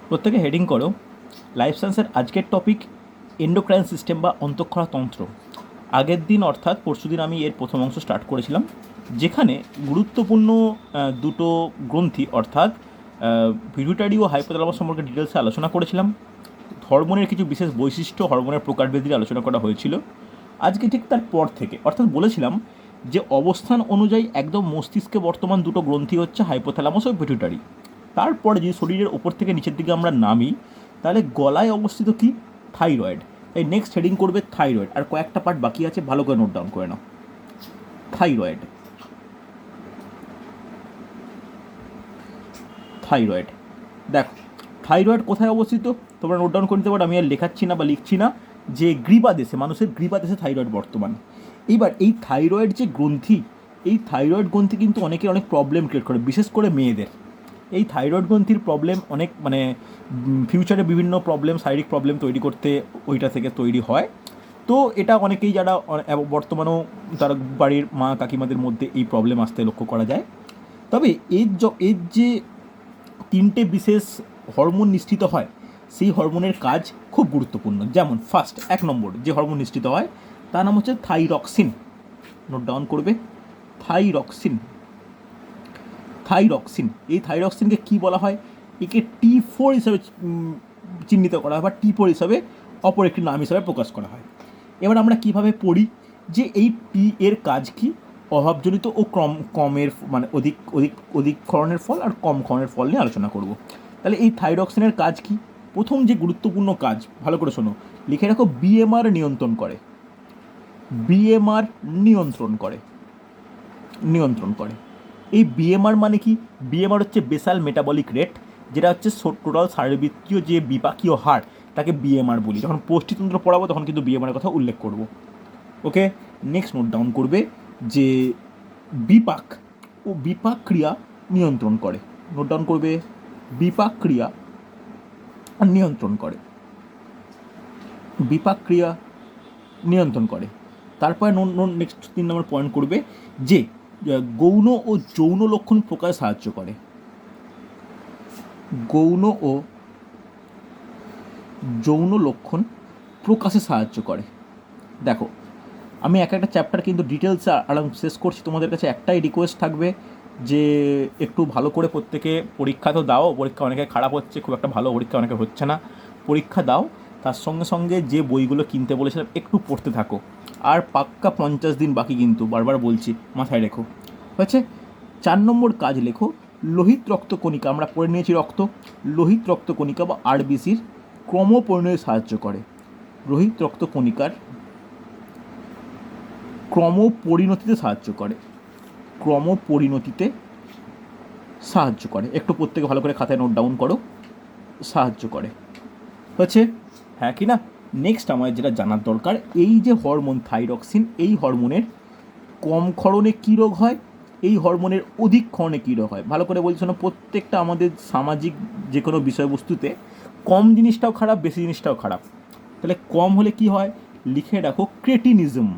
প্রত্যেকে হেডিং করো লাইফ সায়েন্সের আজকের টপিক এন্ডোক্রাইন সিস্টেম বা অন্তঃক্ষরা তন্ত্র। আগের দিন অর্থাৎ পরশুদিন আমি এর প্রথম অংশ স্টার্ট করেছিলাম, যেখানে গুরুত্বপূর্ণ দুটো গ্রন্থি অর্থাৎ পিটুইটারি ও হাইপোথ্যালামাস সম্পর্কে ডিটেলসে আলোচনা করেছিলাম। হরমোনের কিছু বিশেষ বৈশিষ্ট্য, হরমোনের প্রকারভেদ আলোচনা করা হয়েছিল। আজকে ঠিক তার পর থেকে অর্থাৎ বলেছিলাম যে অবস্থান অনুযায়ী একদম মস্তিষ্কে বর্তমান দুটো গ্রন্থি হচ্ছে হাইপোথ্যালামাস ও পিটুইটারি। তারপরে যদি শরীরের ওপর থেকে নিচের দিকে আমরা নামি, তাহলে গলায় অবস্থিত কি থাইরয়েড। তাই নেক্সট হেডিং করবে থাইরয়েড, আর কয়েকটা পার্ট বাকি আছে, ভালো করে নোট ডাউন করে নাও। থাইরয়েড, থাইরয়েড দেখো থাইরয়েড কোথায় অবস্থিত তোমরা নোট ডাউন করে নিতে পারো, আমি আর লেখাচ্ছি না বা লিখছি না। যে গ্রীবাদেশে, মানুষের গ্রীবাদেশে থাইরয়েড বর্তমান। এইবার এই থাইরয়েড যে গ্রন্থি, এই থাইরয়েড গ্রন্থি কিন্তু অনেকের অনেক প্রবলেম ক্রিয়েট করে, বিশেষ করে মেয়েদের। এই থাইরয়েড গ্রন্থির প্রবলেম অনেক ফিউচারে বিভিন্ন প্রবলেম, শারীরিক প্রবলেম তৈরি করতে ওইটা থেকে তৈরি হয়। তো এটা অনেকেই যারা বর্তমানেও তার বাড়ির মা কাকিমাদের মধ্যে এই প্রবলেম আসতে লক্ষ্য করা যায়। তবে এর যে তিনটে বিশেষ হরমোন নিঃসৃত হয়, সেই হরমোনের কাজ খুব গুরুত্বপূর্ণ। যেমন ফার্স্ট, 1 নম্বর যে হরমোন নিঃসৃত হয় তার নাম হচ্ছে থাইরক্সিন। নোট ডাউন করবে, থাইরক্সিন। থাইরক্সিন, এই থাইরক্সিনকে কী বলা হয়? একে T4 হিসাবে চিহ্নিত করা হয়, বা T4 হিসাবে অপর একটি নাম হিসাবে প্রকাশ করা হয়। এবার আমরা কিভাবে পড়ি যে এই টি এর কাজ কি? অভাবজনিত ও কমের অধিক ক্ষরণের ফল আর কম ক্ষরণের ফল নিয়ে আলোচনা করব। তাহলে এই থাইরক্সিনের কাজ কি? প্রথম যে গুরুত্বপূর্ণ কাজ, ভালো করে শোনো, লিখে রাখো, বিএমআর নিয়ন্ত্রণ করে। বিএমআর নিয়ন্ত্রণ করে। এই বিএমআর মানে কি? বিএমআর হচ্ছে বেসাল মেটাবলিক রেট, যেটা হচ্ছে টোটাল শারীরবৃত্তীয় যে বিপাকীয় হার, তাকে বিএমআর বলি। যখন পুষ্টিতন্ত্র পড়াবো তখন কিন্তু বিএমআর কথা উল্লেখ করব। ওকে, নেক্সট নোট ডাউন করবে যে বিপাক ও বিপাক ক্রিয়া নিয়ন্ত্রণ করে। নোট ডাউন করবে, বিপাক ক্রিয়া নিয়ন্ত্রণ করে, বিপাক ক্রিয়া নিয়ন্ত্রণ করে। তারপরে নেক্সট 3 নম্বর পয়েন্ট করবে যে গৌণ ও যৌন লক্ষণ প্রকাশে সাহায্য করে। গৌণ ও যৌন লক্ষণ প্রকাশে সাহায্য করে। দেখো, আমি একটা চ্যাপ্টার কিন্তু ডিটেলসে শেষ করছি, তোমাদের কাছে একটাই রিকোয়েস্ট থাকবে যে একটু ভালো করে প্রত্যেকে পরীক্ষা তো দাও। পরীক্ষা অনেকে খারাপ হচ্ছে, খুব একটা ভালো পরীক্ষা অনেকে হচ্ছে না। পরীক্ষা দাও, তার সঙ্গে সঙ্গে যে বইগুলো কিনতে বলেছিলাম একটু পড়তে থাকো। আর পাক্কা 50 দিন বাকি, কিন্তু বারবার বলছি, মাথায় রেখো। হচ্ছে 4 নম্বর কাজ লেখো, লোহিত রক্তকণিকা। আমরা পড়ে নিয়েছি রক্ত, লোহিত রক্তকণিকা বা আরবিসির ক্রমপরিণয়ে সাহায্য করে। লোহিত রক্তকণিকার ক্রমপরিণতিতে সাহায্য করে, ক্রমপরিণতিতে সাহায্য করে। একটু প্রত্যেকে ভালো করে খাতায় নোট ডাউন করো, সাহায্য করে। হচ্ছে হ্যাঁ কি না? নেক্সট আমার যেটা জানার দরকার, এই যে হরমোন থাইরক্সিন, এই হরমোনের কম ক্ষরণে কী রোগ হয়, এই হরমোনের অধিক ক্ষরণে কী রোগ হয়। ভালো করে বলছি না, প্রত্যেকটা আমাদের সামাজিক যে কোনো বিষয়বস্তুতে কম জিনিসটাও খারাপ, বেশি জিনিসটাও খারাপ। তাহলে কম হলে কি হয়? লিখে রাখো, ক্রেটিনিজম।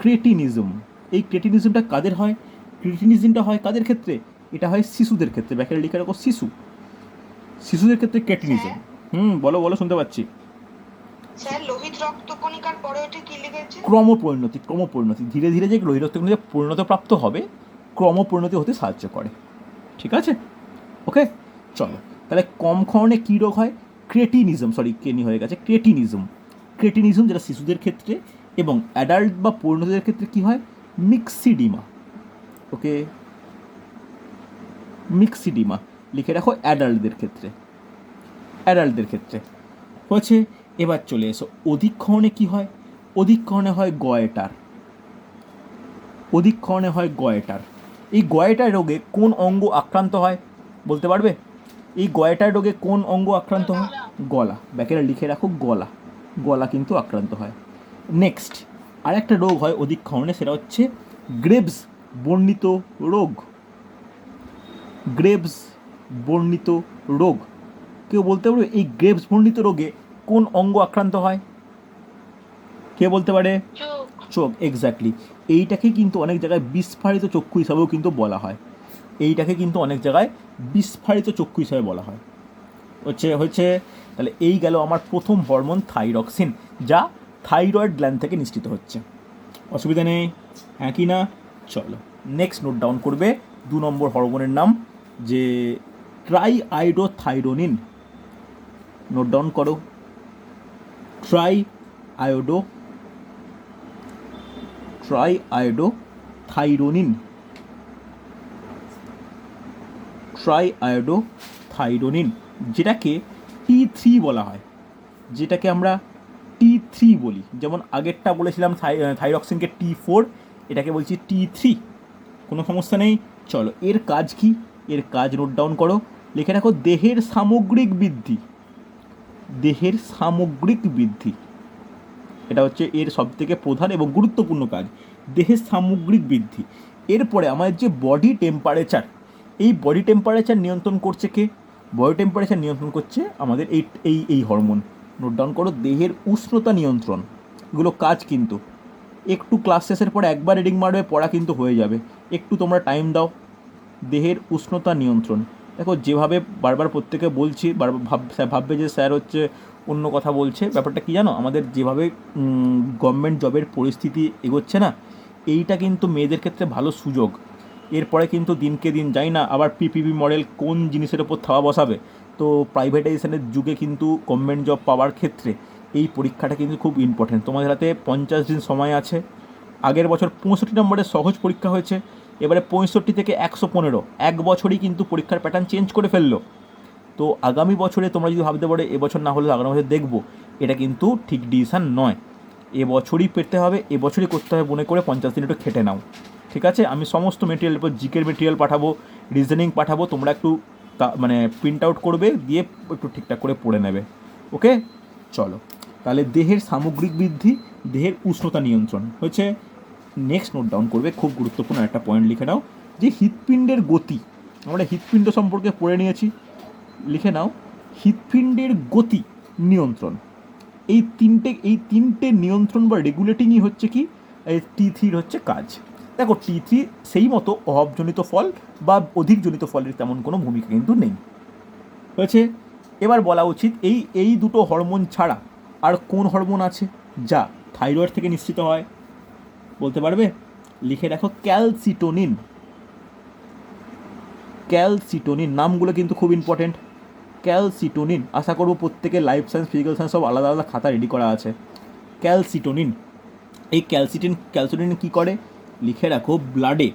ক্রেটিনিজম, এই ক্রেটিনিজমটা কাদের হয়? ক্রেটিনিজমটা হয় কাদের ক্ষেত্রে? এটা হয় শিশুদের ক্ষেত্রে। ব্যাখ্যাটা লিখে রাখো, শিশুদের ক্ষেত্রে ক্রেটিনিজম। বলো বলো, শুনতে পাচ্ছি। স্যার, লোহিত রক্তকণিকার পরে ওটা কি লিখেছে? ক্রমপরিণতি। ধীরে ধীরে যে লোহিত রক্তকণিকা পরিণতপ্রাপ্ত হবে, ক্রমপরিণতি হতে সাহায্য করে। ঠিক আছে, ওকে, চলো। তাহলে কম ক্ষরণে কী রোগ হয়? ক্রেটিনিজম, যেটা শিশুদের ক্ষেত্রে, এবং অ্যাডাল্ট বা পরিণতদের ক্ষেত্রে কী হয়? মিক্সিডিমা। ওকে, মিক্সিডিমা লিখে রাখো অ্যাডাল্টদের ক্ষেত্রে হচ্ছে। এবার চলে এসো, অধিক ক্ষরণে কী হয়? অধিক ক্ষরণে হয় গয়েটার। এই গয়েটার রোগে কোন অঙ্গ আক্রান্ত হয় বলতে পারবে? এই গয়েটার রোগে কোন অঙ্গ আক্রান্ত হয়? গলা। ব্যাকেরা লিখে রাখো, গলা কিন্তু আক্রান্ত হয়। নেক্সট আরেকটা রোগ হয় অধিক ক্ষরণে, সেটা হচ্ছে গ্রেভস বর্ণিত রোগ। কেউ বলতে পারবে এই গ্রেভস বর্ণিত রোগে কোন অঙ্গ আক্রান্ত হয়? কে বলতে পারে? চোখ। এক্স্যাক্টলি। এইটাকে কিন্তু অনেক জায়গায় বিস্ফারিত চক্ষু হিসাবেও কিন্তু বলা হয়। এইটাকে কিন্তু অনেক জায়গায় বিস্ফারিত চক্ষু হিসাবে বলা হয়। হচ্ছে তাহলে এই গেল আমার প্রথম হরমোন থাইরক্সিন, যা থাইরয়েড গ্ল্যান্ড থেকে নিঃসৃত হচ্ছে। অসুবিধা নেই, হ্যাঁ কি না? চলো নেক্সট নোট ডাউন করবে 2 নম্বর হরমোনের নাম, যে ট্রাইআয়োডোথাইরোনিন। নোট ডাউন করো, ট্রাইআয়োডোথাইরোনিন। ট্রাইআয়োডোথাইরোনিন, যেটাকে T3 বলা হয়, যেটাকে আমরা T3 বলি। যেমন আগেরটা বলেছিলাম থাইরক্সিনকে T4, এটাকে বলছি T3। কোনো সমস্যা নেই। চলো, এর কাজ কি? এর কাজ নোট ডাউন করো, লিখে রাখো, দেহের সামগ্রিক বৃদ্ধি। দেহের সামগ্রিক বৃদ্ধি, এটা হচ্ছে এর সবথেকে প্রধান এবং গুরুত্বপূর্ণ কাজ, দেহের সামগ্রিক বৃদ্ধি। এরপরে আমাদের যে বডি টেম্পারেচার, এই বডি টেম্পারেচার নিয়ন্ত্রণ করছে কে? বডি টেম্পারেচার নিয়ন্ত্রণ করছে আমাদের এই হরমোন। নোট ডাউন করো, দেহের উষ্ণতা নিয়ন্ত্রণ। এগুলো কাজ কিন্তু একটু ক্লাস শেষের পর একবার রিডিং মারবে, পড়া কিন্তু হয়ে যাবে। একটু তোমরা টাইম দাও। দেহের উষ্ণতা নিয়ন্ত্রণ, দেখো যেভাবে বারবার প্রত্যেকে বলছি, বারবার ভাববে যে স্যার হচ্ছে অন্য কথা বলছে। ব্যাপারটা কী জানো, আমাদের যেভাবে গভর্নমেন্ট জবের পরিস্থিতি এগোচ্ছে না, এইটা কিন্তু মেয়েদের ক্ষেত্রে ভালো সুযোগ। এরপরে কিন্তু দিনকে দিন যাই না আবার পিপিপি মডেল কোন জিনিসের ওপর থাওয়া বসাবে। তো প্রাইভেটাইজেশনের যুগে কিন্তু গভর্নমেন্ট জব পাওয়ার ক্ষেত্রে এই পরীক্ষাটা কিন্তু খুব ইম্পর্টেন্ট। তোমাদের হাতে 50 দিন সময় আছে। আগের বছর 65 নম্বরের সহজ পরীক্ষা হয়েছে, এবারে 65 থেকে 115, এক বছরই কিন্তু পরীক্ষার প্যাটার্ন চেঞ্জ করে ফেললো। তো আগামী বছরে তোমরা যদি ভাবতে পারো এবছর না হলে আগামী বছর দেখবো, এটা কিন্তু ঠিক ডিসিশান নয়। এবছরই পেতে হবে, এবছরই করতে হবে মনে করে 50 দিন একটু খেটে নাও, ঠিক আছে? আমি সমস্ত মেটেরিয়াল, এরপর জিকের মেটেরিয়াল পাঠাবো, রিজনিং পাঠাবো, তোমরা একটু মানে প্রিন্ট আউট করবে, দিয়ে একটু ঠিকঠাক করে পড়ে নেবে। ওকে, চলো তাহলে দেহের সামগ্রিক বৃদ্ধি, দেহের উষ্ণতা নিয়ন্ত্রণ হয়েছে। নেক্সট নোট ডাউন করবে, খুব গুরুত্বপূর্ণ একটা পয়েন্ট লিখে নাও, যে হৃৎপিণ্ডের গতি। আমরা হৃৎপিণ্ড সম্পর্কে পড়ে নিয়েছি, লিখে নাও, হৃৎপিণ্ডের গতি নিয়ন্ত্রণ। এই তিনটে নিয়ন্ত্রণ বা রেগুলেটিংই হচ্ছে কি T3 হচ্ছে কাজ। দেখো T3 সেই মতো অভাবজনিত ফল বা অধিকজনিত ফলের তেমন কোনো ভূমিকা কিন্তু নেই। হয়েছে। এবার বলা উচিত এই দুটো হরমোন ছাড়া আর কোন হরমোন আছে যা থাইরয়েড থেকে নিঃসৃত হয়? বলতে পারবে? লিখে রাখো, ক্যালসিটোনিন। ক্যালসিটোনিন, নামগুলো কিন্তু খুব ইম্পর্টেন্ট। ক্যালসিটোনিন, আশা করবো প্রত্যেকে লাইফ সায়েন্স, ফিজিক্যাল সায়েন্স সব আলাদা আলাদা খাতা রেডি করা আছে। ক্যালসিটোনিন, এই ক্যালসিটোনিন কী করে? লিখে রাখো, ব্লাডে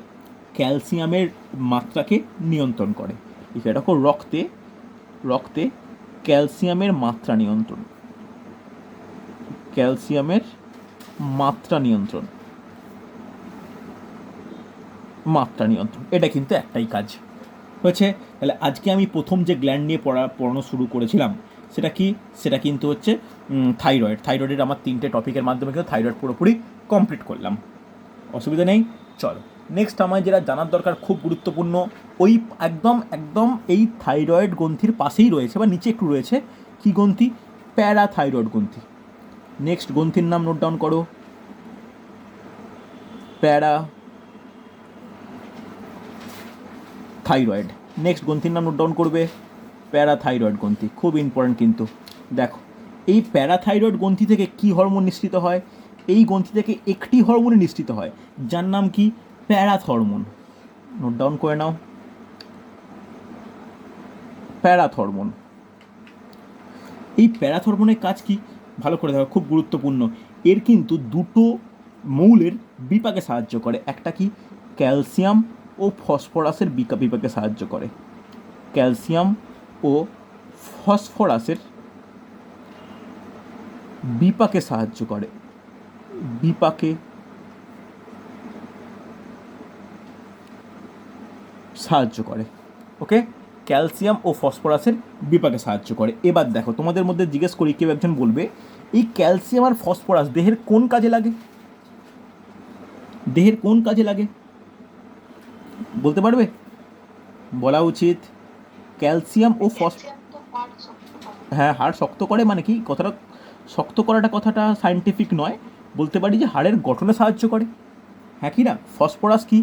ক্যালসিয়ামের মাত্রাকে নিয়ন্ত্রণ করে। লিখে রাখো, রক্তে ক্যালসিয়ামের মাত্রা নিয়ন্ত্রণ। ক্যালসিয়ামের মাত্রা নিয়ন্ত্রণ, এটা কিন্তু একটাই কাজ। হয়েছে। তাহলে আজকে আমি প্রথম যে গ্ল্যান্ড নিয়ে পড়ানো শুরু করেছিলাম সেটা কি? সেটা কিন্তু হচ্ছে থাইরয়েড। থাইরয়েডের আমার 3টে টপিকের মাধ্যমে কিন্তু থাইরয়েড পুরোপুরি কমপ্লিট করলাম। অসুবিধা নেই। চলো নেক্সট আমার যেটা জানার দরকার, খুব গুরুত্বপূর্ণ, ওই একদম এই থাইরয়েড গ্রন্থির পাশেই রয়েছে বা নিচে একটু রয়েছে, কি গ্রন্থি? প্যারাথাইরয়েড গ্রন্থি। নেক্সট গ্রন্থির নাম নোট ডাউন করো, প্যারাথাইরয়েড। নেক্সট গ্রন্থির নাম নোট ডাউন করবে, প্যারাথাইরয়েড গ্রন্থি। খুব ইম্পর্ট্যান্ট কিন্তু। দেখো, এই প্যারাথাইরয়েড গ্রন্থি থেকে কি হরমোন নিঃসৃত হয়? এই গ্রন্থি থেকে একটি হরমোন নিঃসৃত হয়, যার নাম কি? প্যারাথরমোন। নোট ডাউন করে নাও, প্যারাথরমোন। এই প্যারাথরমোনের কাজ কি? ভালো করে দেখো, খুব গুরুত্বপূর্ণ। এর কিন্তু দুটো মৌলের বিপাকে সাহায্য করে। একটা কি? ক্যালসিয়াম ও ফসফরাসের বিপাকে সাহায্য করে। ক্যালসিয়াম ও ফসফরাসের বিপাকে সাহায্য করে। ওকে, ক্যালসিয়াম ও ফসফরাসের বিপাকে সাহায্য করে। এবার দেখো, তোমাদের মধ্যে জিজ্ঞেস করি, কেউ একজন বলবে, এই ক্যালসিয়াম আর ফসফরাস দেহের কোন কাজে লাগে? বলতে পারবে? বলা উচিত, ক্যালসিয়াম ও হ্যাঁ, হাড় শক্ত করে। মানে কি কথাটা? শক্ত কথাটা সায়েন্টিফিক নয়, বলতে পারি যে হাড়ের গঠনে সাহায্য করে। হ্যাঁ কি না? ফসফরাস কি?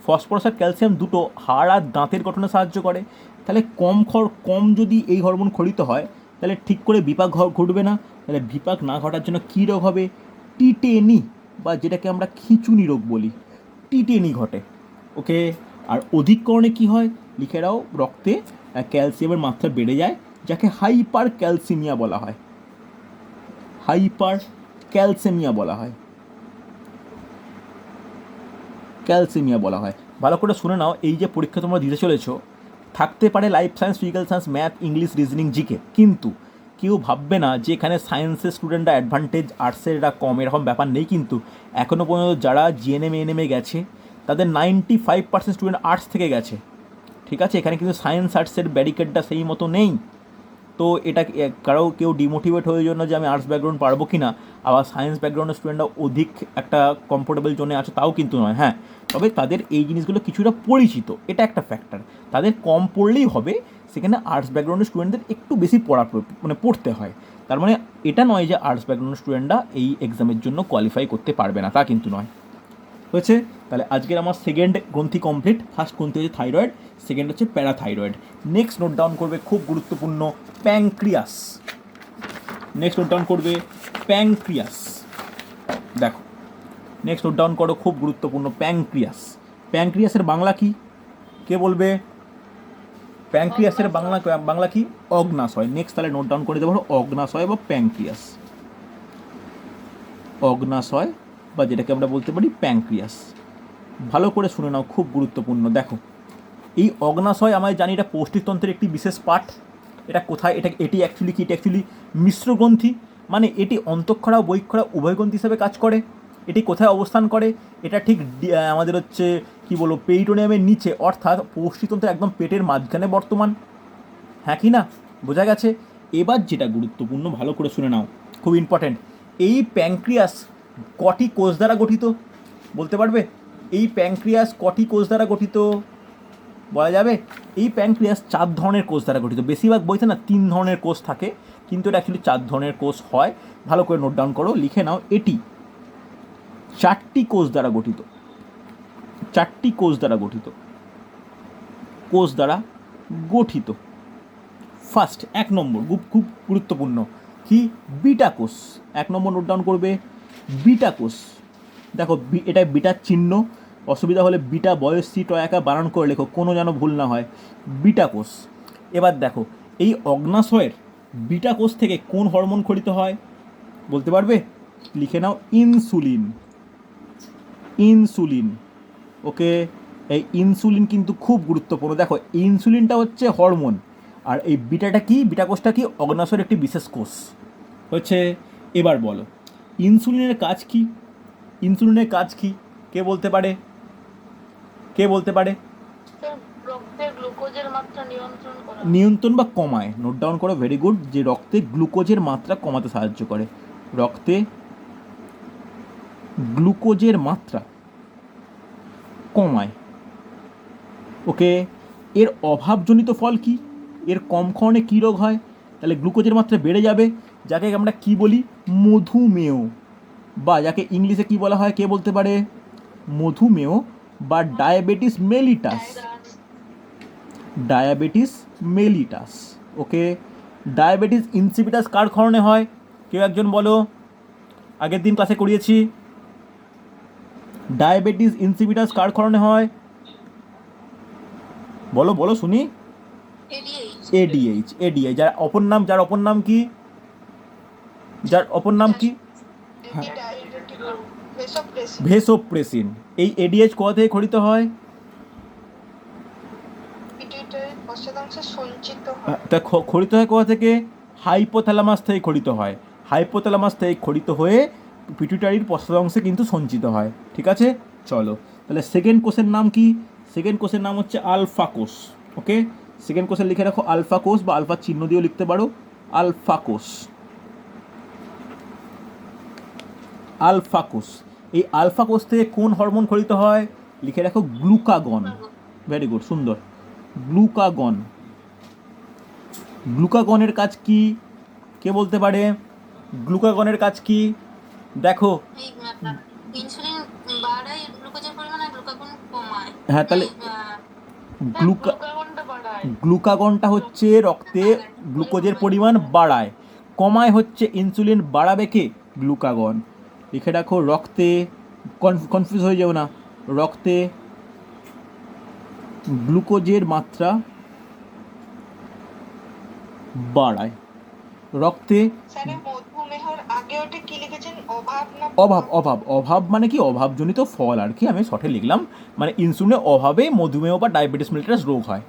ফসফরাস আর ক্যালসিয়াম দুটো হাড় আর দাঁতের গঠনে সাহায্য করে। তাহলে কম যদি এই হরমোন ক্ষরিত হয় তাহলে ঠিক করে বিপাক ঘটবে না। তাহলে বিপাক না ঘটার জন্য কী রোগ হবে? টিটেনি, বা যেটাকে আমরা খিঁচুনি রোগ বলি, টিটেনি ঘটে। ওকে, আর অধিককরণে কি হয় লিখে রাও, রক্তে ক্যালসিয়ামের মাত্রা বেড়ে যায়, যাকে হাইপার ক্যালসিমিয়া বলা হয়। হাইপার ক্যালসেমিয়া বলা হয়, ক্যালসিমিয়া বলা হয়। ভালো করে শুনে নাও, এই যে পরীক্ষা তোমরা দিতে চলেছো, থাকতে পারে life science, physical science, math, English, reasoning, GK, কিন্তু কেউ ভাববে না যে এখানে সায়েন্সের স্টুডেন্টরা অ্যাডভান্টেজ, আর্টসেররা কম, এরকম ব্যাপার নেই। কিন্তু এখনও পর্যন্ত যারা জিএনএম এএনএমে গেছে তাদের 95% স্টুডেন্ট আর্টস থেকে গেছে। ঠিক আছে, এখানে কিন্তু সায়েন্স আর্টসের ব্যারিকেডটা সেই মতো নেই। তো এটা কেউ ডিমোটিভেট হয়ে জন্য যে আমি আর্টস ব্যাকগ্রাউন্ড পারবো কি না, আবার সায়েন্স ব্যাকগ্রাউন্ডের স্টুডেন্টরা অধিক একটা কমফোর্টেবল জোনে আছে তাও কিন্তু নয়। হ্যাঁ, তবে তাদের এই জিনিসগুলো কিছুটা পরিচিত, এটা একটা ফ্যাক্টর। তাদের কম পড়লেই হবে, সেখানে আর্টস ব্যাকগ্রাউন্ডের স্টুডেন্টদের একটু বেশি পড়তে হয়। তার মানে এটা নয় যে আর্টস ব্যাকগ্রাউন্ডের স্টুডেন্টরা এই এক্সামের জন্য কোয়ালিফাই করতে পারবে না, তা কিন্তু নয়। হয়েছে? তাহলে আজকের আমার সেকেন্ড গ্রন্থি কমপ্লিট। ফার্স্ট গ্রন্থি হচ্ছে থাইরয়েড, সেকেন্ড হচ্ছে প্যারাথাইরয়েড। নেক্সট নোট ডাউন করবে, খুব গুরুত্বপূর্ণ, প্যাংক্রিয়াস। নেক্সট নোট ডাউন করবে প্যাংক্রিয়াস। দেখো, নেক্সট নোট ডাউন করো, খুব গুরুত্বপূর্ণ, প্যাংক্রিয়াস। প্যাংক্রিয়াসের বাংলা কি? কে বলবে? প্যাংক্রিয়াসের বাংলা কি? অগ্নাশয়। নেক্সট তাহলে নোট ডাউন করে দেবো, অগ্নাশয় বা প্যাংক্রিয়াস। অগ্নাশয় বা যেটাকে আমরা বলতে পারি প্যাংক্রিয়াস। ভালো করে শুনে নাও, খুব গুরুত্বপূর্ণ। দেখো, এই অগ্নাশয় আমরা জানি এটা পৌষ্টিকতন্ত্রের একটি বিশেষ পার্ট। এটা কোথায়? এটি অ্যাকচুয়ালি কি? এটা অ্যাকচুয়ালি মিশ্র গ্রন্থি, মানে এটি অন্তঃক্ষরা ও বহিঃক্ষরা উভয় গ্রন্থি হিসেবে কাজ করে। এটি কোথায় অবস্থান করে? এটা ঠিক আমাদের হচ্ছে কি বলবো, পেরিটোনিয়ামের নিচে, অর্থাৎ পৌষ্টিকতন্ত্রের একদম পেটের মাঝখানে বর্তমান। হ্যাঁ কি না? বোঝা গেছে? এবার যেটা গুরুত্বপূর্ণ, ভালো করে শুনে নাও, খুব ইম্পর্ট্যান্ট। এই প্যাংক্রিয়াস কটি কোষ দ্বারা গঠিত বলতে পারবে? এই প্যাংক্রিয়াস কটি কোষ দ্বারা গঠিত বলা যাবে? এই প্যাংক্রিয়াস 4 ধরনের কোষ দ্বারা গঠিত। বেশিরভাগ বইতে না 3 ধরনের কোষ থাকে, কিন্তু এটা অ্যাকচুয়ালি 4 ধরনের কোষ হয়। ভালো করে নোট ডাউন করো, লিখে নাও, এটি 4টি কোষ দ্বারা গঠিত। 4টি কোষ দ্বারা গঠিত। কোষ দ্বারা গঠিত। ফার্স্ট, 1 নম্বর, খুব গুরুত্বপূর্ণ, কি? বিটা কোষ। 1 নম্বর নোট ডাউন করবে, বিটা কোষ। দেখো, এটা বিটার চিহ্ন, অসুবিধা হলে বিটা বয়সী টয়াকা বানান করে লেখো, কোনো যেন ভুল না হয়। বিটা কোষ। এবার দেখো, এই অগ্নাশয়ের বিটা কোষ থেকে কোন হরমোন ক্ষরিত হয় বলতে পারবে? লিখে নাও, ইনসুলিন। ইনসুলিন। ওকে, এই ইনসুলিন কিন্তু খুব গুরুত্বপূর্ণ। দেখো, ইনসুলিনটা হচ্ছে হরমোন, আর এই বিটাটা কি? বিটা কোষটা কি? অগ্নাশয়ের একটি বিশেষ কোষ হচ্ছে। এবার বলো, ইনসুলিনের কাজ কি? ইনসুলিনের কাজ কি? কে বলতে পারে? কে বলতে পারে? রক্তের গ্লুকোজের মাত্রা নিয়ন্ত্রণ বা কমায়। নোট ডাউন করো, ভেরি গুড, যে রক্তে গ্লুকোজের মাত্রা কমাতে সাহায্য করে। রক্তে গ্লুকোজের মাত্রা কমায়। ওকে, এর অভাবজনিত ফল কি? এর কম খাওয়ানে কী রোগ হয়? তাহলে গ্লুকোজের মাত্রা বেড়ে যাবে, যাকে আমরা কি বলি? মধুমেহ, বা যাকে ইংলিশে কি বলা হয় কে বলতে পারে? মধুমেহ বা diabetes mellitus. Diabetes mellitus. Okay, diabetes insipidus কার কারণে হয়? কেউ একজন বলো, আগের দিন ক্লাসে করিয়েছি। ডায়াবেটিস ইনসিপিটাস কার কারণে হয়? বলো বলো শুনি। এডিএইচ। এডিএইচ, যার অপর নাম কি? যার অপর নাম কি? ভেসোপ্রেসিন। এই এডিএইচ কোথা থেকে ক্ষরিত হয়? তা ক্ষরিত হয় কোথা থেকে? হাইপোথ্যালামাস থেকে ক্ষরিত হয়। হাইপোথ্যালামাস থেকে ক্ষরিত হয়ে পিটুইটারির পশ্চাদংশে কিন্তু সঞ্চিত হয়। ঠিক আছে, চলো তাহলে সেকেন্ড কোষের নাম কি? সেকেন্ড কোষের নাম হচ্ছে আলফা কোষ। ওকে, সেকেন্ড কোষে লিখে রাখো আলফা কোষ, বা আলফা চিহ্ন দিয়েও লিখতে পারো, আলফা কোষ। আলফা কোষ। এই আলফা কোষ থেকে কোন হরমোন ক্ষরিত হয়? লিখে রাখো, গ্লুকাগন। ভেরি গুড, সুন্দর, গ্লুকাগন। গ্লুকাগনের কাজ কি? কে বলতে পারে? গ্লুকাগনের কাজ কি? দেখো, ইনসুলিন বাড়ায় গ্লুকোজের পরিমাণ আর গ্লুকাগন কমায়। হ্যাঁ, তাহলে গ্লুকা গ্লুকাগনটা বাড়ায়। গ্লুকাগনটা হচ্ছে রক্তে গ্লুকোজের পরিমাণ বাড়ায়, কমায় হচ্ছে ইনসুলিন, বাড়াবে কে? গ্লুকাগন। লিখে রাখো, রক্তে, কনফিউজ হয়ে যাও না, রক্তে গ্লুকোজের মাত্রা বাড়ায়, রক্তে স্যার মধুমেহর আগে ওটা কি লিখেছেন, অভাব না অভাব, অভাব, অভাব মানে কি? অভাবজনিত ফল আর কি, আমি শর্টে লিখলাম, মানে ইনসুলিনের অভাবে মধুমেহ বা ডায়াবেটিস মেলিটাস রোগ হয়।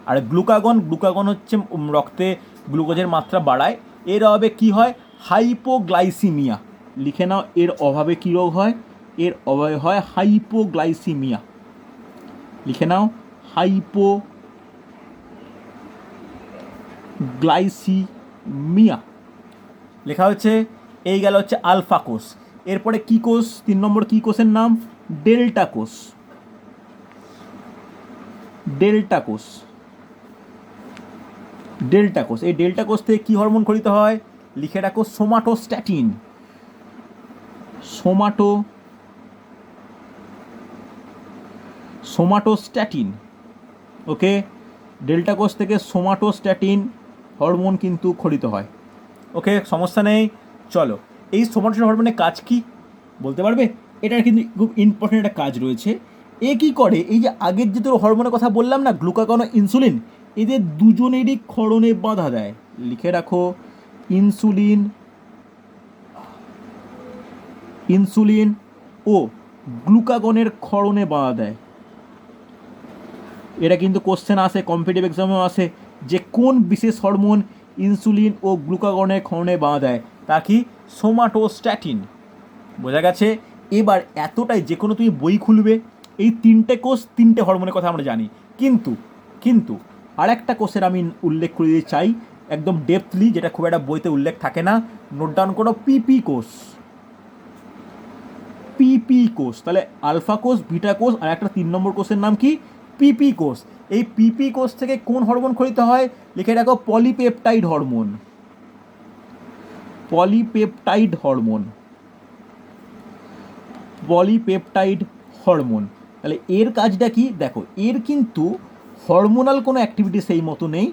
আর গ্লুকাগন, গ্লুকাগন হচ্ছে রক্তে গ্লুকোজের মাত্রা বাড়ায়, এর অভাবে কি হয়? হাইপোগ্লাইসিমিয়া। লিখে নাও, এর অভাবে কী রোগ হয়? এর অভাবে হয় হাইপোগ্লাইসিমিয়া। লিখে নাও, হাইপোগ্লাইসিমিয়া লেখা হচ্ছে। এই গেল হচ্ছে আলফা কোষ। এরপরে কি কোষ? 3 নম্বর কি কোষের নাম? ডেল্টা কোষ। ডেল্টা কোষ, ডেল্টা কোষ। এই ডেল্টা কোষ থেকে কী হরমোন খরিত হয়? লিখে রাখো, সোমাটোস্ট্যাটিন। সোমাটোস্ট্যাটিন। ওকে, ডেল্টা কোষ থেকে সোমাটোস্ট্যাটিন হরমোন কিন্তু খরিত হয়। ওকে, সমস্যা নেই। চলো, এই সোমাটোস্ট্যাটিন হরমোনের কাজ কি বলতে পারবে? এটার কিন্তু খুব ইম্পর্টেন্ট একটা কাজ রয়েছে। এ কী করে? এই যে আগের যে তোর হরমোনের কথা বললাম না, গ্লুকাগন ও ইনসুলিন, এদের দুজনেরই ক্ষরণে বাধা দেয়। লিখে রাখো, ইনসুলিন ও গ্লুকাগনের ক্ষরণে বাধা দেয়। এটা কিন্তু কোশ্চেন আসে, কম্পিটিটিভ এক্সামেও আসে, যে কোন বিশেষ হরমোন ইনসুলিন ও গ্লুকাগনের ক্ষরণে বাধা দেয়? তা কি? সোমাটোস্ট্যাটিন। বোঝা গেছে? এবার এতটাই, যে কোনো তুমি বই খুলবে, এই 3টে কোষ, 3টে হরমোনের কথা আমরা জানি, কিন্তু আর একটা কোষের আমি উল্লেখ করে দিতে চাই একদম ডেপথলি, যেটা খুব একটা বইতে উল্লেখ থাকে না। নোট ডাউন করো, পিপি কোষ। পিপি কোষ। তাহলে আলফা কোষ, বিটা কোষ, আর একটা 3 নম্বর কোষের নাম কি? পিপি কোষ। এই পিপি কোষ থেকে কোন হরমোন খরিত হয়? লিখে রাখো, polypeptide hormone. Polypeptide hormone. Polypeptide hormone. তাহলে এর কাজটা কি? দেখো, এর কিন্তু হরমোনাল কোনো অ্যাক্টিভিটি সেই মতো নেই।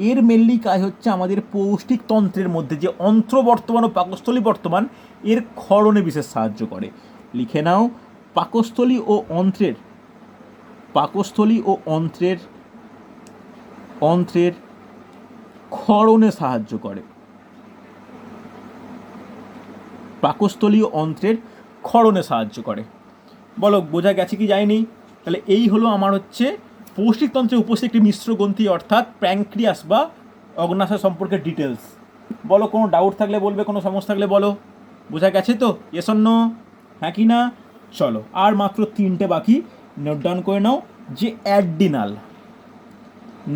এর মেনলি কাজ হচ্ছে আমাদের পৌষ্টিক তন্ত্রের মধ্যে যে অন্ত্রবর্তমান ও পাকস্থলী বর্তমান, এর ক্ষরণে বিশেষ সাহায্য করে। লিখে নাও, পাকস্থলী ও অন্ত্রের ক্ষরণে সাহায্য করে। পাকস্থলী ও অন্ত্রের ক্ষরণে সাহায্য করে। বলো, বোঝা গেছে কি যায়নি? তাহলে এই হলো আমার হচ্ছে পৌষ্টিকতন্ত্রে উপস্থিত একটি মিশ্র গ্রন্থি, অর্থাৎ প্যাঙ্ক্রিয়াস বা অগ্ন্যাশয় সম্পর্কে ডিটেলস। বলো, কোনো ডাউট থাকলে বলবে, কোনো সমস্যা থাকলে বলো। বোঝা গেছে তো? Yes or no? হ্যাঁ কি না? চলো, আর মাত্র 3টে বাকি, নোট ডাউন করে নাও। যে অ্যাড্রিনাল,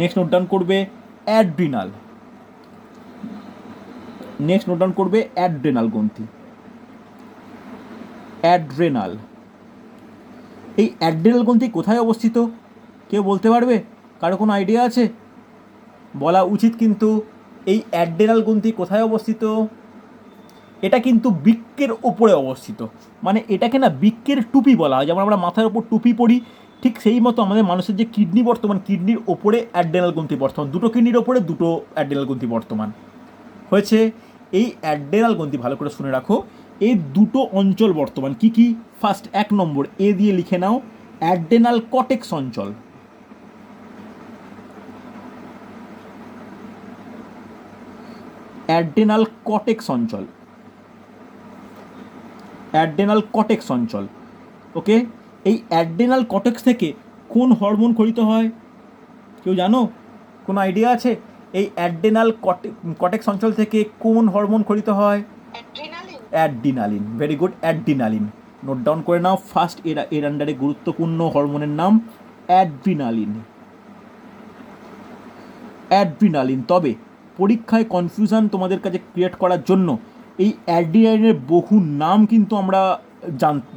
নেক্সট নোট ডাউন করবে অ্যাড্রিনাল, নেক্সট নোট ডাউন করবে অ্যাড্রেনাল গ্রন্থি। অ্যাড্রেনাল। এই অ্যাড্রেনাল গ্রন্থি কোথায় অবস্থিত? কেউ বলতে পারবে? কারো কোনো আইডিয়া আছে? বলা উচিত কিন্তু। এই অ্যাড্রেনাল গ্রন্থি কোথায় অবস্থিত? এটা কিন্তু বৃক্কের ওপরে অবস্থিত। মানে এটাকে না বৃক্কের টুপি বলা হয়, যেমন আমরা মাথার ওপর টুপি পরি, ঠিক সেই মতো আমাদের মানুষের যে কিডনি বর্তমান, কিডনির ওপরে অ্যাড্রেনাল গ্রন্থি বর্তমান, দুটো কিডনির ওপরে দুটো অ্যাড্রেনাল গ্রন্থি বর্তমান হয়েছে। এই অ্যাড্রেনাল গ্রন্থি ভালো করে শুনে রাখো, এই দুটো অঞ্চল বর্তমান কি কি? ফার্স্ট 1 নম্বর এ দিয়ে লিখে নাও, অ্যাড্রেনাল কর্টেক্স অঞ্চল। অ্যাড্রেনাল কর্টেক্স অঞ্চল, অ্যাড্রেনাল কর্টেক্স অঞ্চল। ওকে, এই অ্যাড্রেনাল কর্টেক্স থেকে কোন হরমোন খরিত হয়? কেউ জানো? কোনো আইডিয়া আছে? এই অ্যাড্রেনাল কর্টেক্স অঞ্চল থেকে কোন হরমোন খরিত হয়? Adrenaline. Very good, adrenaline. Note down করে নাও, ফার্স্ট এর আন্ডারে গুরুত্বপূর্ণ হরমোনের নাম অ্যাড্রিনালিন। অ্যাড্রিনালিন। তবে পরীক্ষায় কনফিউশন তোমাদের কাছে ক্রিয়েট করার জন্য এই অ্যাড্রিনালিনের বহু নাম কিন্তু আমরা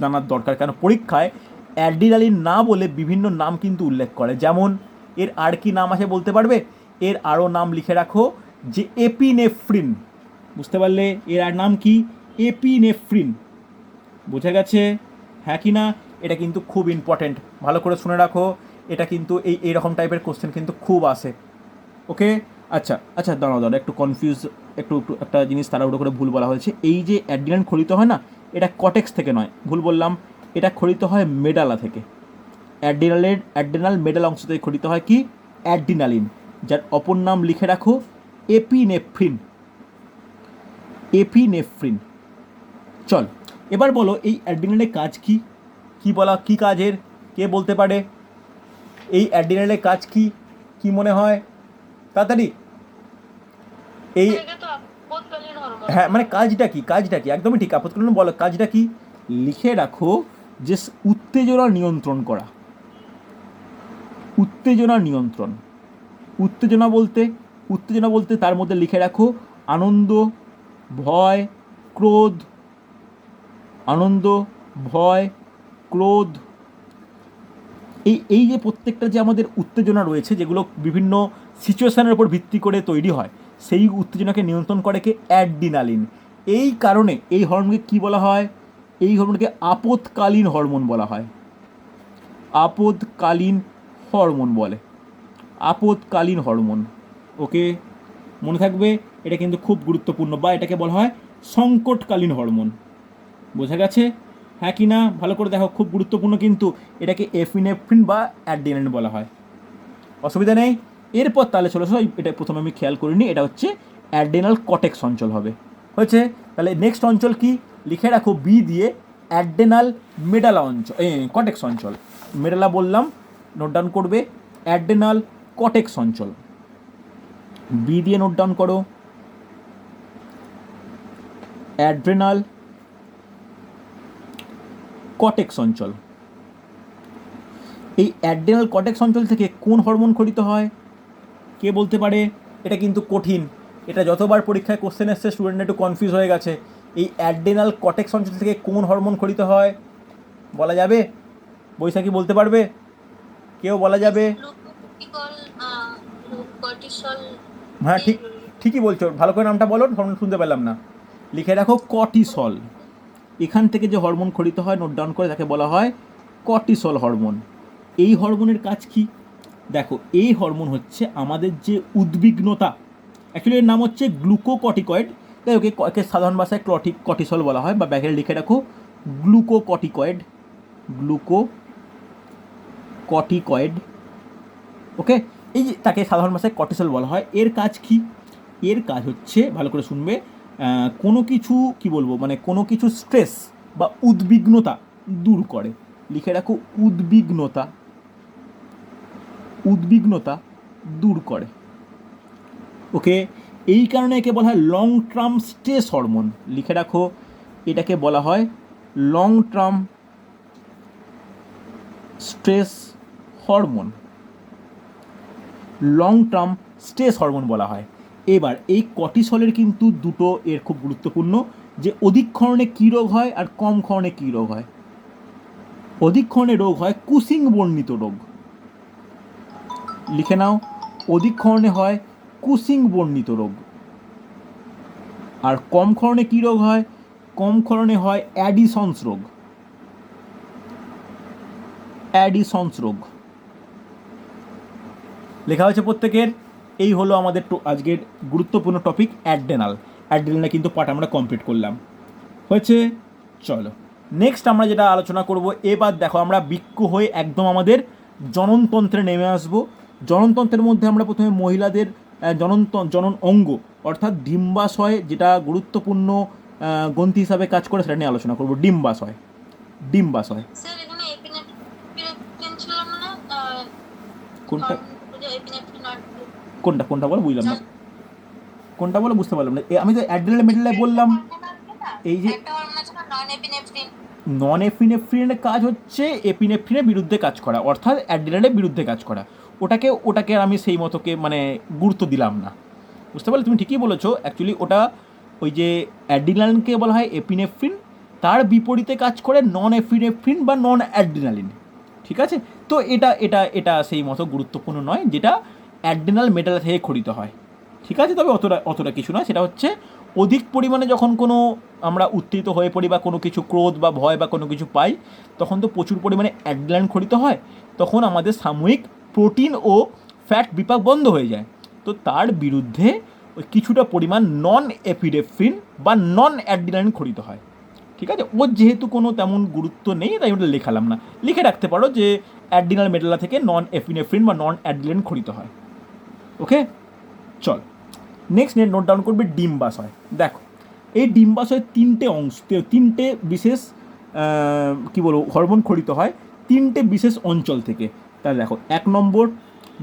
জানার দরকার, কারণ পরীক্ষায় অ্যাড্রিনালিন না বলে বিভিন্ন নাম কিন্তু উল্লেখ করে। যেমন এর আর কি নাম আছে বলতে পারবে? এর আরও নাম লিখে রাখো, যে এপিনেফ্রিন। বুঝতে পারলে? এর আর নাম কি? এপিনেফ্রিন। বোঝা গেছে? হ্যাঁ কি না? এটা কিন্তু খুব ইম্পর্টেন্ট, ভালো করে শুনে রাখো। এটা কিন্তু এইরকম টাইপের কোশ্চেন কিন্তু খুব আসে। ওকে, আচ্ছা আচ্ছা, দাঁড়াও দাঁড়াও, একটু কনফিউজ, একটু একটা জিনিস তাড়াহুড়ো করে ভুল বলা হয়েছে। এই যে অ্যাড্রিনালিন খরিত হয় না, এটা কটেক্স থেকে নয়, ভুল বললাম, এটা খরিত হয় মেডালা থেকে। অ্যাড্রিনাল মেডাল অংশ থেকে খরিত হয় কি অ্যাড্রিনালিন, যার অপর নাম লিখে রাখো এপিনেফ্রিন। এপিনেফ্রিন। চল এবার বলো এই অ্যাড্রিনালের কাজ কি, কি বলা, কি কাজের, কে বলতে পারে? এই অ্যাড্রিনালের কাজ কি, কি মনে হয় তাড়াতাড়ি? এই হ্যাঁ, মানে কাজটা কি, কাজটা কি, একদমই ঠিক, আপৎকালীন বলো কাজটা কি। লিখে রাখো যে উত্তেজনা নিয়ন্ত্রণ করা। উত্তেজনা নিয়ন্ত্রণ। উত্তেজনা বলতে তার মধ্যে লিখে রাখো আনন্দ, ভয়, ক্রোধ। আনন্দ, ভয়, ক্রোধ, এই যে প্রত্যেকটা যে আমাদের উত্তেজনা রয়েছে, যেগুলো বিভিন্ন সিচুয়েশনের উপর ভিত্তি করে তৈরি হয়, সেই উত্তেজনাকে নিয়ন্ত্রণ করে কে অ্যাড্রিনালিন। এই কারণে এই হরমোনকে কী বলা হয়? এই হরমোনকে আপদকালীন হরমোন বলা হয়। আপদকালীন হরমোন বলে, আপদকালীন হরমোন। ওকে, মনে থাকবে, এটা কিন্তু খুব গুরুত্বপূর্ণ, বা এটাকে বলা হয় সংকটকালীন হরমোন। বোঝা গেছে? হ্যাঁ কি না? ভালো করে দেখো, খুব গুরুত্বপূর্ণ কিন্তু। এটাকে এপিনেফ্রিন বা অ্যাড্রিনালিন বলা হয়, অসুবিধা নেই। এরপর তাহলে চলে আসো, এটা প্রথমে আমি খেয়াল করিনি, এটা হচ্ছে অ্যাড্রিনাল কটেক্স অঞ্চল হবে। হয়েছে? তাহলে নেক্সট অঞ্চল কি লিখে রাখো, বি দিয়ে অ্যাড্রিনাল মেডালা অঞ্চল, কটেক্স অঞ্চল। মেডালা বললাম, নোট ডাউন করবে, অ্যাড্রিনাল কটেক্স অঞ্চল, বি দিয়ে নোট ডাউন করো, অ্যাড্রিনাল কটেক্স অঞ্চল। এই অ্যাড্রিনাল কটেক্স অঞ্চল থেকে কোন হরমোন খরিত হয়, কে বলতে পারে? এটা কিন্তু কঠিন, এটা যতবার পরীক্ষায় কোশ্চেন এসছে স্টুডেন্ট একটু কনফিউজ হয়ে গেছে। এই অ্যাড্রিনাল কটেক্স অঞ্চল থেকে কোন হরমোন খরিত হয় বলা যাবে? বৈশাখী বলতে পারবে? কেউ বলা যাবে? হ্যাঁ, ঠিকই বলছো, ভালো করে নামটা বলো, হরমোন শুনতে পেলাম না। লিখে রাখো কর্টিসল। এখান থেকে যে হরমোন খরিত হয়, নোট ডাউন করে, তাকে বলা হয় কর্টিসল হরমোন। এই হরমোনের কাজ কি? দেখো, এই হরমোন হচ্ছে আমাদের যে উদ্বিগ্নতা, অ্যাকচুয়ালি এর নাম হচ্ছে গ্লুকোকর্টিকয়েড, তাই ওকে সাধারণ ভাষায় কর্টিসল বলা হয়, বা ব্যাগে লিখে রাখো গ্লুকোকর্টিকয়েড, গ্লুকোকর্টিকয়েড। ওকে, এই যে তাকে সাধারণ ভাষায় কর্টিসল বলা হয়। এর কাজ কি? এর কাজ হচ্ছে, ভালো করে শুনবে, কোনো কিছু কি বলবো, মানে কোনো কিছু স্ট্রেস বা উদ্বিগ্নতা দূর করে। লিখে রাখো উদ্বিগ্নতা, উদ্বিগ্নতা দূর করে। ওকে, এই কারণে একে বলা হয় লং টার্ম স্ট্রেস হরমোন। লিখে রাখো, এটাকে বলা হয় long term stress hormone, long term stress hormone বলা হয়। এবার এই কর্টিসলের কিন্তু দুটো এর খুব গুরুত্বপূর্ণ, যে অধিক ক্ষরণে কী রোগ হয় আর কম ক্ষরণে কী রোগ হয়। অধিক ক্ষরণে রোগ হয় কুসিং বর্ণিত রোগ। লিখে নাও, অধিক ক্ষরণে হয় কুসিং বর্ণিত রোগ। আর কম ক্ষরণে কী রোগ হয়? কম ক্ষরণে হয় অ্যাডিসন্স রোগ। অ্যাডিসন্স রোগ লেখা হয়েছে প্রত্যেকের। এই হলো আমাদের আজকের গুরুত্বপূর্ণ টপিক অ্যাড্রিনাল। অ্যাড্রিনাল কিন্তু পার্ট আমরা কমপ্লিট করলাম। হয়েছে? চলো নেক্সট আমরা যেটা আলোচনা করব, এবার দেখো আমরা বৃক্ক হয়ে একদম আমাদের জননতন্ত্রে নেমে আসবো। জননতন্ত্রের মধ্যে আমরা প্রথমে মহিলাদের জনন অঙ্গ অর্থাৎ ডিম্বাশয়, যেটা গুরুত্বপূর্ণ গ্রন্থি হিসাবে কাজ করে, সেটা নিয়ে আলোচনা করব। ডিম্বাশয়, ডিম্বাশয় কোনটা কোনটা কোনটা বলো, বুঝলাম না, কোনটা বলো বুঝতে পারলাম না। আমি তো অ্যাড্রিনাল মেডালাই বললাম। এই যে নন এপিনেফ্রিনের কাজ হচ্ছে এপিনেফ্রিনের বিরুদ্ধে কাজ করা, অর্থাৎ অ্যাড্রিনালের বিরুদ্ধে কাজ করা। ওটাকে আমি সেই মতোকে মানে গুরুত্ব দিলাম না, বুঝতে পারলে? তুমি ঠিকই বলেছো, অ্যাকচুয়ালি ওটা ওই যে অ্যাড্রিনালিনকে বলা হয় এপিনেফ্রিন, তার বিপরীতে কাজ করে নন এপিনেফ্রিন বা নন অ্যাড্রিনালিন। ঠিক আছে, তো এটা এটা এটা সেই মতো গুরুত্বপূর্ণ নয়, যেটা অ্যাড্রিনাল মেডালা থেকে খরিত হয়। ঠিক আছে, তবে অতটা কিছু নয়। সেটা হচ্ছে অধিক পরিমাণে যখন কোনো আমরা উত্তেজিত হয়ে পড়ি বা কোনো কিছু ক্রোধ বা ভয় বা কোনো কিছু পাই, তখন তো প্রচুর পরিমাণে অ্যাড্রিনালিন ক্ষরিত হয়, তখন আমাদের সাময়িক প্রোটিন ও ফ্যাট বিপাক বন্ধ হয়ে যায়। তো তার বিরুদ্ধে ওই কিছুটা পরিমাণ নন এপিনেফ্রিন বা নন অ্যাড্রিনালিন ক্ষরিত হয়। ঠিক আছে, ওর যেহেতু কোনো তেমন গুরুত্ব নেই তাই ওটা লেখালাম না, লিখে রাখতে পারো যে অ্যাড্রিনাল মেডালা থেকে নন এপিনেফ্রিন বা নন অ্যাড্রিনালিন ক্ষরিত হয়। ওকে, চল নেক্সট নোট ডাউন করবে ডিম্বাশয়। দেখো এই ডিম্বাশয়ের তিনটে বিশেষ কী বলবো হরমোন ক্ষরিত হয় তিনটে বিশেষ অঞ্চল থেকে। তাহলে দেখো 1 নম্বর,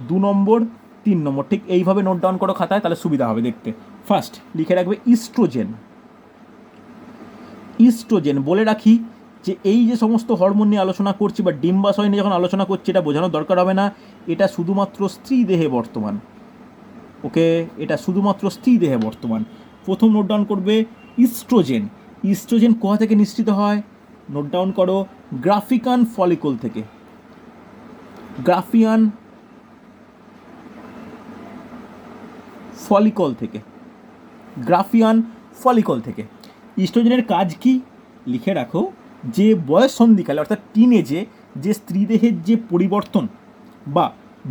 2 নম্বর, 3 নম্বর, ঠিক এইভাবে নোট ডাউন করো খাতায়, তাহলে সুবিধা হবে দেখতে। ফার্স্ট লিখে রাখবে ইস্ট্রোজেন। ইস্ট্রোজেন বলে রাখি যে এই যে সমস্ত হরমোন নিয়ে আলোচনা করছি বা ডিম্বাশয় নিয়ে যখন আলোচনা করছি, এটা বোঝানোর দরকার হবে না এটা শুধুমাত্র স্ত্রী দেহে বর্তমান। ওকে, এটা শুধুমাত্র স্ত্রী দেহে বর্তমান। প্রথম নোট ডাউন করবে ইস্ট্রোজেন। ইস্ট্রোজেন কোথা থেকে নিঃসৃত হয়? নোট ডাউন করো গ্রাফিকান ফলিকল থেকে। গ্রাফিয়ান ফলিকল থেকে, গ্রাফিয়ান ফলিকল থেকে। ইস্ট্রোজেনের কাজ কি লিখে রাখো, যে বয়স সন্ধিকালে অর্থাৎ টিনেজে যে স্ত্রীদেহের যে পরিবর্তন বা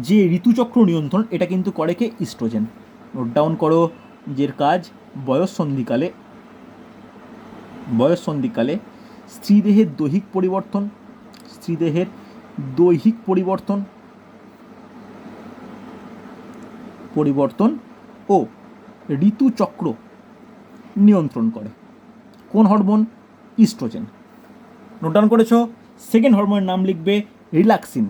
যে ঋতুচক্র নিয়ন্ত্রণ, এটা কিন্তু করে কে? ইস্ট্রোজেন। নোট ডাউন করো যে কাজ বয়স সন্ধিকালে স্ত্রীদেহের দৈহিক পরিবর্তন ও ঋতুচক্র নিয়ন্ত্রণ করে। কোন হরমোন? ইস্ট্রোজেন। নোট ডাউন করেছো? সেকেন্ড হরমোনের নাম লিখবে রিল্যাক্সিন।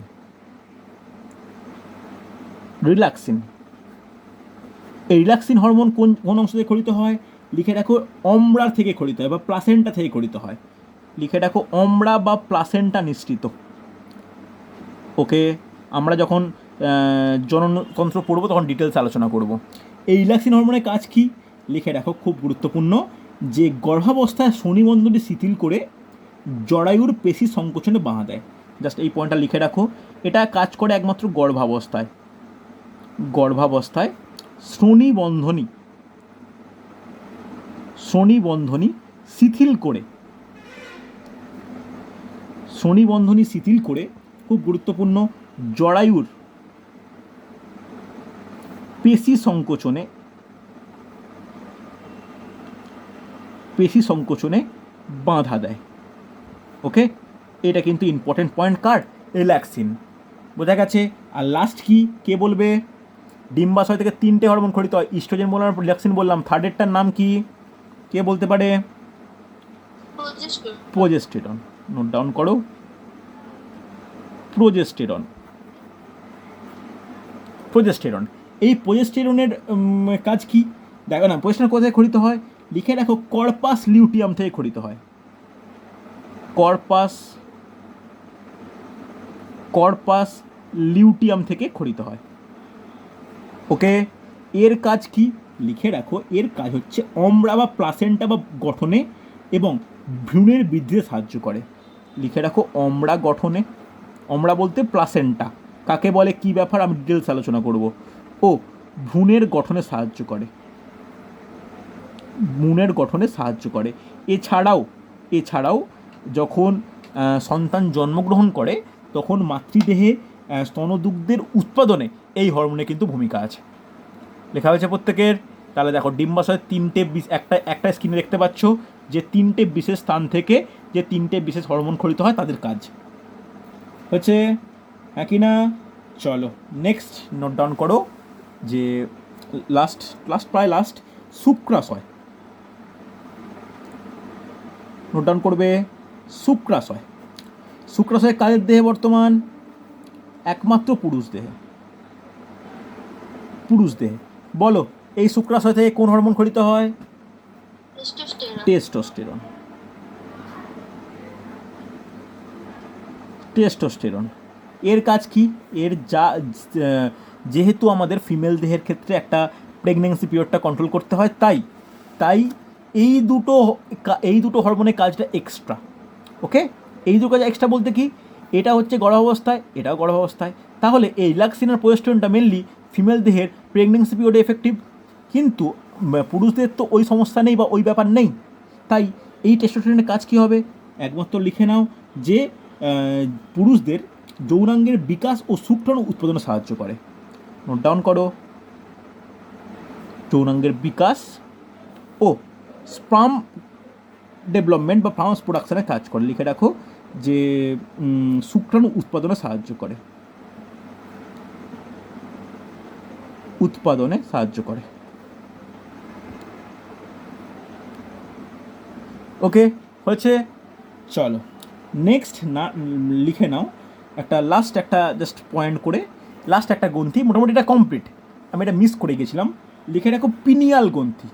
এই রিল্যাক্সিন হরমোন কোন অংশ থেকে ক্ষরিত হয়? লিখে রাখো অমরার থেকে ক্ষরিত হয় বা প্লাসেন্টা থেকে ক্ষরিত হয়। লিখে রাখো অমরা বা প্লাসেন্টা নিঃসৃত। ওকে, আমরা যখন জননতন্ত্র পড়বো তখন ডিটেলস আলোচনা করব। এই রিল্যাক্সিন হরমোনের কাজ কি লিখে রাখো, খুব গুরুত্বপূর্ণ, যে গর্ভাবস্থায় শনিবন্ধনী শিথিল করে জরায়ুর পেশি সংকোচনে বাধা দেয়। জাস্ট এই পয়েন্টটা লিখে রাখো, এটা কাজ করে একমাত্র গর্ভাবস্থায় শনিবন্ধনী শিথিল করে খুব গুরুত্বপূর্ণ জরায়ুর পেশি সংকোচনে বাধা দেয়। ওকে, এটা কিন্তু ইম্পর্টেন্ট পয়েন্ট। কার? রিল্যাক্সিন। বোঝা গেছে? আর লাস্ট কি কে বলবে? ডিম্বাশয় থেকে তিনটে হরমোন ক্ষরিত হয়, ইস্ট্রোজেন বললাম, রিল্যাক্সিন বললাম, থার্ডেরটার নাম কি কে বলতে পারে? প্রোজেস্টেরন। নোট ডাউন করো প্রোজেস্টেরন। এই প্রোজেস্টেরনের কাজ কি দেখো না, প্রোজেস্টেরন কোথায় ক্ষরিত হয়? লিখে রাখো কর্পাস লিউটিয়াম থেকে ক্ষরিত হয়। কর্পাস লিউটিয়াম থেকে ক্ষরিত হয়। ওকে, এর কাজ কি লিখে রাখো, এর কাজ হচ্ছে অমরা বা প্লাসেন্টা বা গঠনে এবং ভ্রূণের বৃদ্ধিতে সাহায্য করে। লিখে রাখো অমরা গঠনে, অমরা বলতে প্লাসেন্টা কাকে বলে, কি ব্যাপার আমি ডিটেলস আলোচনা করব। ও ভ্রূণের গঠনে সাহায্য করে। এছাড়াও যখন সন্তান জন্মগ্রহণ করে তখন মাতৃদেহে স্তনদুগ্ধের উৎপাদনে এই হরমোনে কিন্তু ভূমিকা আছে। লেখা হয়েছে প্রত্যেকের? তাহলে দেখো ডিম্বাশয়ের একটা স্ক্রিনে দেখতে পাচ্ছ যে তিনটে বিশেষ স্থান থেকে যে তিনটে বিশেষ হরমোন ক্ষরিত হয় তাদের কাজ হচ্ছে, হ্যাঁ কি না? চলো নেক্সট নোট ডাউন করো যে লাস্ট শুক্রাশয়। নোট ডাউন করবে শুক্রাশয় কাদের দেহে বর্তমান? একমাত্র পুরুষ দেহে। বলো এই শুক্রাশয় থেকে কোন হরমোন ক্ষরিত হয়? টেস্টোস্টেরন। এর কাজ কি? যেহেতু আমাদের ফিমেল দেহের ক্ষেত্রে একটা প্রেগন্যান্সি পিরিয়ডটা কন্ট্রোল করতে হয়, তাই এই দুটো হরমোনের কাজটা এক্সট্রা। ওকে, এই দুটো কাজ এক্সট্রা বলতে কি, এটা হচ্ছে গর্ভাবস্থায়, এটাও গর্ভাবস্থায়। তাহলে এই রিল্যাক্সিন আর প্রোজেস্টেরনটা মেনলি ফিমেল দেহের প্রেগন্যান্সি পিরিয়ডে এফেক্টিভ, কিন্তু পুরুষদের তো ওই সমস্যা নেই বা ওই ব্যাপার নেই, তাই এই টেস্টোস্টেরনের কাজ কী হবে? একমাত্র লিখে নাও যে পুরুষদের যৌনাঙ্গের বিকাশ ও শুক্রাণু উৎপাদনে সাহায্য করে। নোট ডাউন করো, যৌনাঙ্গের বিকাশ ও স্পার্ম ডেভেলপমেন্ট বা ফার্মস প্রোডাকশানে কাজ করে। লিখে রাখো যে শুক্রাণু উৎপাদনে সাহায্য করে, উৎপাদনে সাহায্য করে। ওকে, হয়েছে। চলো নেক্সট না লিখে নাও একটা লাস্ট একটা জাস্ট পয়েন্ট করে, লাস্ট একটা গ্রন্থি, মোটামুটি এটা কমপ্লিট, আমি এটা মিস করে গেছিলাম। লিখে রাখো পিনিয়াল গ্রন্থি,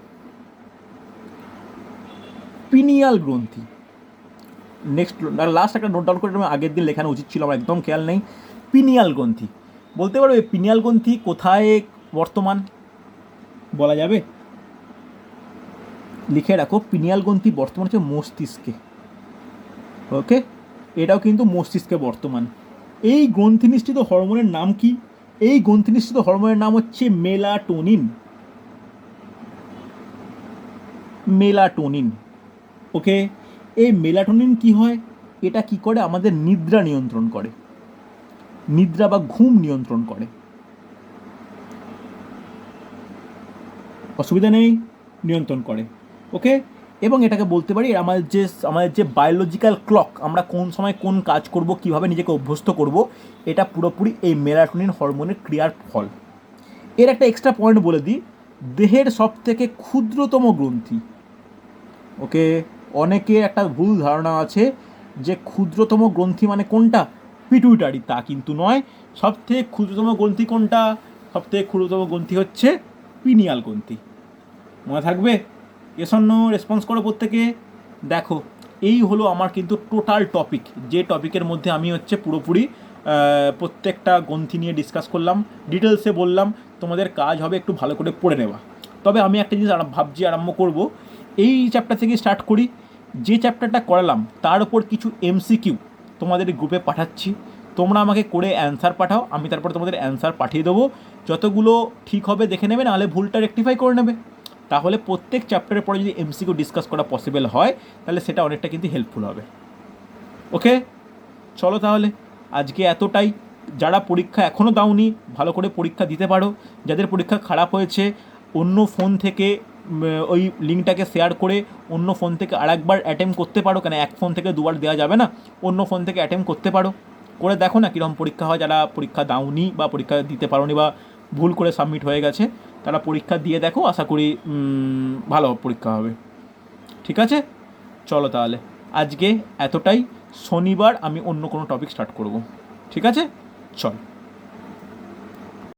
পিনিয়াল গ্রন্থি। নেক্সট লাস্ট একটা নোট ডাউন করে আমি আগের দিন লেখানো উচিত ছিল, আমার একদম খেয়াল নেই। পিনিয়াল গ্রন্থি, বলতে পারো এই পিনিয়াল গ্রন্থি কোথায় বর্তমান বলা যাবে? লিখে রাখো পিনিয়াল গ্রন্থি বর্তমান হচ্ছে মস্তিষ্কে। ওকে, এটাও কিন্তু মস্তিষ্কে বর্তমান। এই গ্রন্থি নিঃসৃত হরমোনের নাম কি? এই গ্রন্থি নিঃসৃত হরমোনের নাম হচ্ছে মেলাটোনিন। মেলাটোনিন। ওকে, এই মেলাটোনিন কি হয়? এটা কি করে? আমাদের নিদ্রা নিয়ন্ত্রণ করে, নিদ্রা বা ঘুম নিয়ন্ত্রণ করে। অসুবিধা নেই, নিয়ন্ত্রণ করে। ওকে, এবং এটাকে বলতে পারি আমাদের যে বায়োলজিক্যাল ক্লক, আমরা কোন সময় কোন কাজ করব, কিভাবে নিজেকে অভ্যস্ত করব, এটা পুরোপুরি এই মেলাটোনিন হরমোনের ক্রিয়ার ফল। এর একটা এক্সট্রা পয়েন্ট বলে দিই, দেহের সবথেকে ক্ষুদ্রতম গ্রন্থি। ওকে, অনেকের একটা ভুল ধারণা আছে যে ক্ষুদ্রতম গ্রন্থি মানে কোনটা? পিটুইটারি। তা কিন্তু নয়। সবথেকে ক্ষুদ্রতম গ্রন্থি কোনটা? সবথেকে ক্ষুদ্রতম গ্রন্থি হচ্ছে পিনিয়াল গ্রন্থি। মনে থাকবে? এস অর নো রেসপন্স করো প্রত্যেকে। দেখো, এই হলো আমার কিন্তু টোটাল টপিক, যে টপিকের মধ্যে আমি হচ্ছে পুরোপুরি প্রত্যেকটা গ্রন্থি নিয়ে ডিসকাস করলাম, ডিটেলসে বললাম। তোমাদের কাজ হবে একটু ভালো করে পড়ে নেওয়া। তবে আমি একটা জিনিস ভাবছি আরম্ভ করব, এই চ্যাপ্টার থেকে স্টার্ট করি। যে চ্যাপ্টারটা করালাম তার উপর কিছু এমসিকিউ তোমাদের গ্রুপে পাঠাচ্ছি, তোমরা আমাকে করে অ্যান্সার পাঠাও, আমি তারপর তোমাদের অ্যান্সার পাঠিয়ে দেবো। যতগুলো ঠিক হবে দেখে নেবে, নাহলে ভুলটা রেকটিফাই করে নেবে। তাহলে প্রত্যেক চ্যাপ্টারের পরে যদি এমসিকিউ ডিসকাস করা পসিবল হয়, তাহলে সেটা অনেকটা কিন্তু হেল্পফুল হবে। ওকে, চলো তাহলে আজকে এতটাই। যারা পরীক্ষা এখনও দাওনি, ভালো করে পরীক্ষা দিতে পারো। যাদের পরীক্ষা খারাপ হয়েছে, অন্য ফোন থেকে ওই লিঙ্কটাকে শেয়ার করে অন্য ফোন থেকে আরেকবার অ্যাটেম্প করতে পারো। কেন এক ফোন থেকে দুবার দেওয়া যাবে না, অন্য ফোন থেকে অ্যাটেম্প করতে পারো। করে দেখো না কীরকম পরীক্ষা হয়। যারা পরীক্ষা দাওনি বা পরীক্ষা দিতে পারোনি বা ভুল করে সাবমিট হয়ে গেছে, তারা পরীক্ষা দিয়ে দেখো, আশা করি ভালো পরীক্ষা হবে। ঠিক আছে, চলো তাহলে আজকে এতটাই। শনিবার আমি অন্য কোনো টপিক স্টার্ট করব। ঠিক আছে, চল।